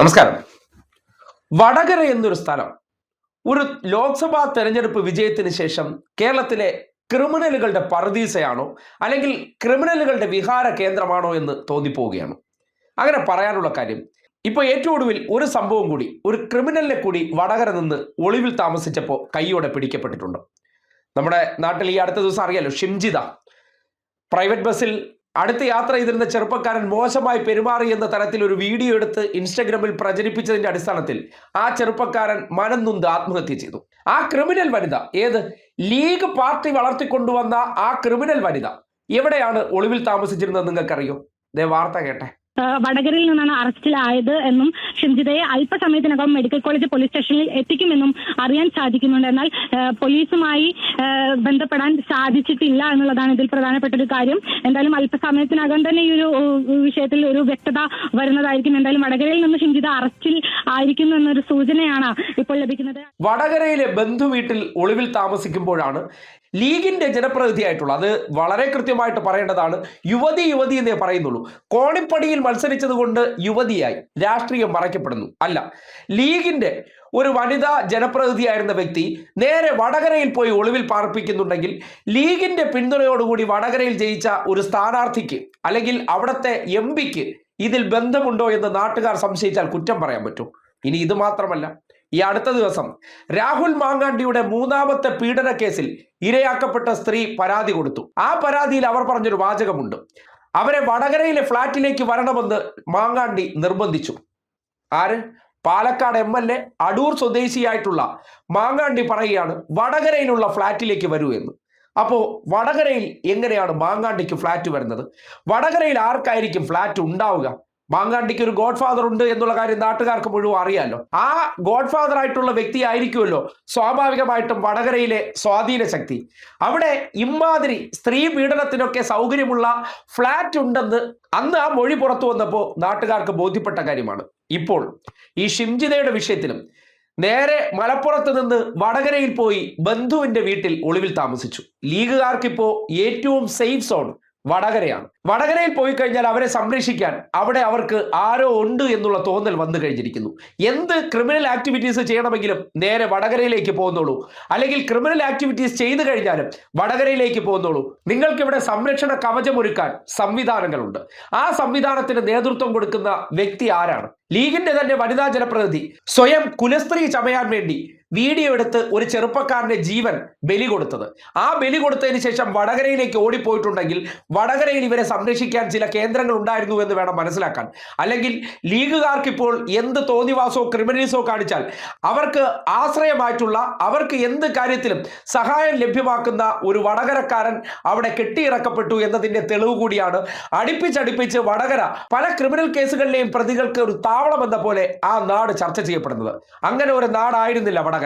നമസ്കാരം. വടകര എന്നൊരു സ്ഥലം ഒരു ലോക്സഭാ തെരഞ്ഞെടുപ്പ് വിജയത്തിന് ശേഷം കേരളത്തിലെ ക്രിമിനലുകളുടെ പറുദീസയാണോ അല്ലെങ്കിൽ ക്രിമിനലുകളുടെ വിഹാര കേന്ദ്രമാണോ എന്ന് തോന്നിപ്പോവുകയാണ്. അങ്ങനെ പറയാനുള്ള കാര്യം, ഇപ്പോൾ ഏറ്റവും ഒടുവിൽ ഒരു സംഭവം കൂടി, ഒരു ക്രിമിനലിനെ കൂടി വടകര നിന്ന് ഒളിവിൽ താമസിച്ചപ്പോൾ കൈയോടെ പിടിക്കപ്പെട്ടിട്ടുണ്ട്. നമ്മുടെ നാട്ടിൽ ഈ അടുത്ത ദിവസം അറിയാലോ, ഷിംജിത പ്രൈവറ്റ് ബസ്സിൽ അടുത്ത് യാത്ര ചെയ്തിരുന്ന ചെറുപ്പക്കാരൻ മോശമായി പെരുമാറി എന്ന തരത്തിൽ ഒരു വീഡിയോ എടുത്ത് ഇൻസ്റ്റഗ്രാമിൽ പ്രചരിപ്പിച്ചതിന്റെ അടിസ്ഥാനത്തിൽ ആ ചെറുപ്പക്കാരൻ മനം നൊന്ത് ആത്മഹത്യ ചെയ്തു. ആ ക്രിമിനൽ വനിത, ഏത് ലീഗ് പാർട്ടി വളർത്തിക്കൊണ്ടുവന്ന ആ ക്രിമിനൽ വനിത എവിടെയാണ് ഒളിവിൽ താമസിച്ചിരുന്നത് നിങ്ങൾക്കറിയോ? ദേ വാർത്ത കേട്ടെ. വടകരയിൽ നിന്നാണ് അറസ്റ്റിലായത് എന്നും ഷിംജിതയെ അല്പസമയത്തിനകം മെഡിക്കൽ കോളേജ് പോലീസ് സ്റ്റേഷനിൽ എത്തിക്കുമെന്നും അറിയാൻ സാധിക്കുന്നുണ്ട്. എന്നാൽ പോലീസുമായി ബന്ധപ്പെടാൻ സാധിച്ചിട്ടില്ല എന്നുള്ളതാണ് ഇതിൽ പ്രധാനപ്പെട്ട ഒരു കാര്യം. എന്തായാലും അല്പസമയത്തിനകം തന്നെ ഈ ഒരു വിഷയത്തിൽ ഒരു വ്യക്തത വരുന്നതായിരിക്കും. എന്തായാലും വടകരയിൽ നിന്ന് ഷിംജിത അറസ്റ്റിൽ ആയിരിക്കുന്നു എന്നൊരു സൂചനയാണ് ഇപ്പോൾ ലഭിക്കുന്നത്. വടകരയിലെ ബന്ധു വീട്ടിൽ ഒളിവിൽ താമസിക്കുമ്പോഴാണ് ലീഗിന്റെ ജനപ്രതിനിധിയായിട്ടുള്ള, അത് വളരെ കൃത്യമായിട്ട് പറയേണ്ടതാണ്, യുവതി എന്നേ പറയുന്നുള്ളൂ. കോണിപ്പടിയിൽ മത്സരിച്ചത് കൊണ്ട് യുവതിയായി രാഷ്ട്രീയം മറയ്ക്കപ്പെടുന്നു അല്ല. ലീഗിന്റെ ഒരു വനിതാ ജനപ്രതിനിധിയായിരുന്ന വ്യക്തി നേരെ വടകരയിൽ പോയി ഒളിവിൽ പാർപ്പിക്കുന്നുണ്ടെങ്കിൽ ലീഗിന്റെ പിന്തുണയോടുകൂടി വടകരയിൽ ജയിച്ച ഒരു സ്ഥാനാർത്ഥിക്ക് അല്ലെങ്കിൽ അവിടുത്തെ എംപിക്ക് ഇതിൽ ബന്ധമുണ്ടോ എന്ന് നാട്ടുകാർ സംശയിച്ചാൽ കുറ്റം പറയാൻ പറ്റും. ഇനി ഇത് മാത്രമല്ല, ഈ അടുത്ത ദിവസം രാഹുൽ മാങ്ങാണ്ടിയുടെ മൂന്നാമത്തെ പീഡന കേസിൽ ഇരയാക്കപ്പെട്ട സ്ത്രീ പരാതി കൊടുത്തു. ആ പരാതിയിൽ അവർ പറഞ്ഞൊരു വാചകമുണ്ട്, അവരെ വടകരയിലെ ഫ്ളാറ്റിലേക്ക് വരണമെന്ന് മാങ്ങാണ്ടി നിർബന്ധിച്ചു. ആര്? പാലക്കാട് MLA അടൂർ സ്വദേശിയായിട്ടുള്ള മാങ്ങാണ്ടി പറയുകയാണ് വടകരയിലുള്ള ഫ്ളാറ്റിലേക്ക് വരൂ എന്ന്. അപ്പോൾ വടകരയിൽ എങ്ങനെയാണ് മാങ്ങാണ്ടിക്ക് ഫ്ളാറ്റ് വരുന്നത്? വടകരയിൽ ആർക്കായിരിക്കും ഫ്ളാറ്റ് ഉണ്ടാവുക? മാങ്ങാണ്ടിക്ക് ഒരു ഗോഡ് ഫാദർ ഉണ്ട് എന്നുള്ള കാര്യം നാട്ടുകാർക്ക് മുഴുവൻ അറിയാലോ. ആ ഗോഡ് ഫാദർ ആയിട്ടുള്ള വ്യക്തി ആയിരിക്കുമല്ലോ സ്വാഭാവികമായിട്ടും വടകരയിലെ സ്വാധീന ശക്തി. അവിടെ ഇമാതിരി സ്ത്രീ പീഡനത്തിനൊക്കെ സൗകര്യമുള്ള ഫ്ലാറ്റ് ഉണ്ടെന്ന് അന്ന് ആ മൊഴി പുറത്തു വന്നപ്പോൾ നാട്ടുകാർക്ക് ബോധ്യപ്പെട്ട കാര്യമാണ്. ഇപ്പോൾ ഈ ഷിംജിതയുടെ വിഷയത്തിലും നേരെ മലപ്പുറത്ത് നിന്ന് വടകരയിൽ പോയി ബന്ധുവിന്റെ വീട്ടിൽ ഒളിവിൽ താമസിച്ചു. ലീഗുകാർക്കിപ്പോ ഏറ്റവും സേഫ് സോൺ വടകരയാണ്. വടകരയിൽ പോയി കഴിഞ്ഞാൽ അവരെ സംരക്ഷിക്കാൻ അവിടെ അവർക്ക് ആരോ ഉണ്ട് എന്നുള്ള തോന്നൽ വന്നു കഴിഞ്ഞിരിക്കുന്നു. എന്ത് ക്രിമിനൽ ആക്ടിവിറ്റീസ് ചെയ്യണമെങ്കിലും നേരെ വടകരയിലേക്ക് പോകുന്നുള്ളൂ, അല്ലെങ്കിൽ ക്രിമിനൽ ആക്ടിവിറ്റീസ് ചെയ്തു കഴിഞ്ഞാലും വടകരയിലേക്ക് പോകുന്നുള്ളൂ. നിങ്ങൾക്കിവിടെ സംരക്ഷണ കവചമൊരുക്കാൻ സംവിധാനങ്ങളുണ്ട്. ആ സംവിധാനത്തിന് നേതൃത്വം കൊടുക്കുന്ന വ്യക്തി ആരാണ്? ലീഗിന്റെ തന്നെ വനിതാ ജനപ്രതിനിധി സ്വയം കുലസ്ത്രീ ചമയാൻ വേണ്ടി വീഡിയോ എടുത്ത് ഒരു ചെറുപ്പക്കാരന്റെ ജീവൻ ബലി കൊടുത്തത്. ആ ബലി കൊടുത്തതിന് ശേഷം വടകരയിലേക്ക് ഓടിപ്പോയിട്ടുണ്ടെങ്കിൽ വടകരയിൽ ഇവരെ സംരക്ഷിക്കാൻ ചില കേന്ദ്രങ്ങൾ ഉണ്ടായിരുന്നു എന്ന് വേണം മനസ്സിലാക്കാൻ. അല്ലെങ്കിൽ ലീഗുകാർക്ക് ഇപ്പോൾ എന്ത് തോന്നിവാസോ ക്രിമിനൽസോ കാണിച്ചാൽ അവർക്ക് ആശ്രയമായിട്ടുള്ള, അവർക്ക് എന്ത് കാര്യത്തിലും സഹായം ലഭ്യമാക്കുന്ന ഒരു വടകരക്കാരൻ അവിടെ കെട്ടിയിറക്കപ്പെട്ടു എന്നതിന്റെ തെളിവ് കൂടിയാണ് അടുപ്പിച്ചടുപ്പിച്ച് വടകര പല ക്രിമിനൽ കേസുകളിലെയും പ്രതികൾക്ക് ഒരു താവളം എന്ന പോലെ ആ നാട് ചർച്ച ചെയ്യപ്പെടുന്നത്. അങ്ങനെ ഒരു നാടായിരുന്നില്ല വടകര.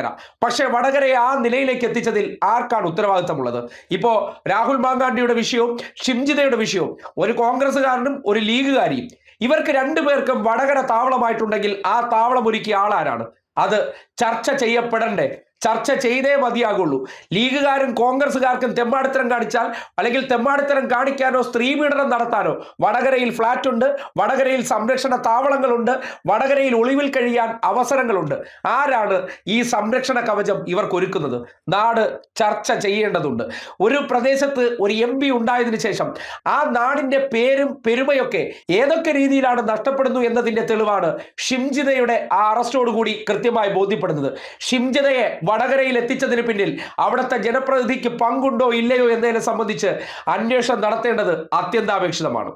പക്ഷേ വടകരയെ ആ നിലയിലേക്ക് എത്തിച്ചതിൽ ആർക്കാണ് ഉത്തരവാദിത്തമുള്ളത്? ഇപ്പോ രാഹുൽ മാങ്ങാണ്ടിയുടെ വിഷയവും ഷിംജിതയുടെ വിഷയവും, ഒരു കോൺഗ്രസ്സുകാരനും ഒരു ലീഗുകാരിയും, ഇവർക്ക് രണ്ടുപേർക്കും വടകര താവളമായിട്ടുണ്ടെങ്കിൽ ആ താവളം ഒരുക്കിയ ആളാരാണ്? അത് ചർച്ച ചെയ്യപ്പെടണ്ടേ? ചർച്ച ചെയ്തേ മതിയാകുള്ളൂ. ലീഗുകാരും കോൺഗ്രസ്സുകാർക്കും തെമ്മാടിത്തരം കാണിച്ചാൽ, അല്ലെങ്കിൽ തെമ്മാടിത്തരം കാണിക്കാനോ സ്ത്രീ പീഡനം നടത്താനോ വടകരയിൽ ഫ്ലാറ്റ് ഉണ്ട്, വടകരയിൽ സംരക്ഷണ താവളങ്ങളുണ്ട്, വടകരയിൽ ഒളിവിൽ കഴിയാൻ അവസരങ്ങളുണ്ട്. ആരാണ് ഈ സംരക്ഷണ കവചം ഇവർക്കൊരുക്കുന്നത്? നാട് ചർച്ച ചെയ്യേണ്ടതുണ്ട്. ഒരു പ്രദേശത്ത് ഒരു MP ഉണ്ടായതിനു ശേഷം ആ നാടിന്റെ പേരും പെരുമയൊക്കെ ഏതൊക്കെ രീതിയിലാണ് നഷ്ടപ്പെടുന്നു എന്നതിന്റെ തെളിവാണ് ഷിംജിതയുടെ ആ അറസ്റ്റോടുകൂടി കൃത്യമായി ബോധ്യപ്പെടുന്നത്. ഷിംജിതയെ വടകരയിൽ എത്തിച്ചതിന് പിന്നിൽ അവിടുത്തെ ജനപ്രതിനിധിക്ക് പങ്കുണ്ടോ ഇല്ലയോ എന്നതിനെ സംബന്ധിച്ച് അന്വേഷണം നടത്തേണ്ടത് അത്യന്താപേക്ഷിതമാണ്.